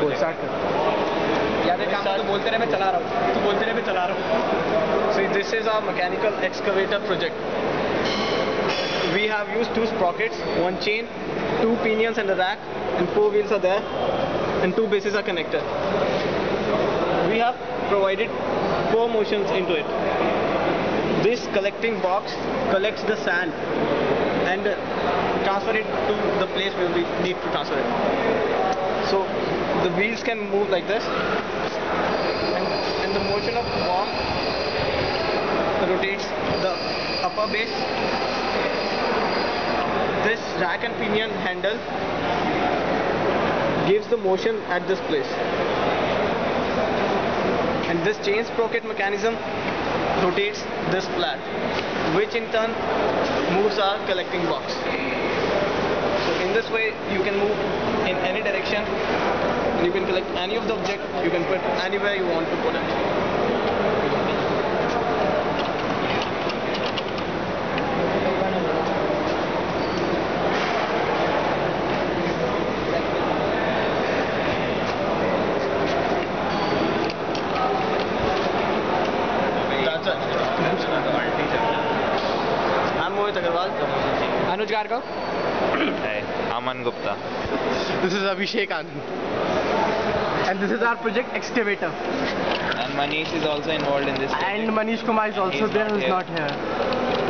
बोल स्टार्ट कर यार काम तो बोलते रहे मैं चला रहा हूँ तू बोलते रहे मैं चला रहा हूँ See, this is our mechanical excavator project. We have used 2 sprockets, 1 chain, 2 pinions and a rack, and 4 wheels are there, and 2 bases are connected. We have provided 4 motions into it. This collecting box collects the sand and transfer it to the place where we need to transfer it. So the wheels can move like this, and the motion of worm rotates the upper base. This rack and pinion handle gives the motion at this place, and this chain sprocket mechanism rotates this flat, which in turn moves our collecting box. So in this way you can move in any direction, and you can collect any of the object. You can put anywhere you want to put it. Anuj Gargav. Hey, Aman Gupta. This is Abhishek Anand. And this is our project excavator. And Manish is also involved in this project. And Manish Kumar is also there, who is here. not here.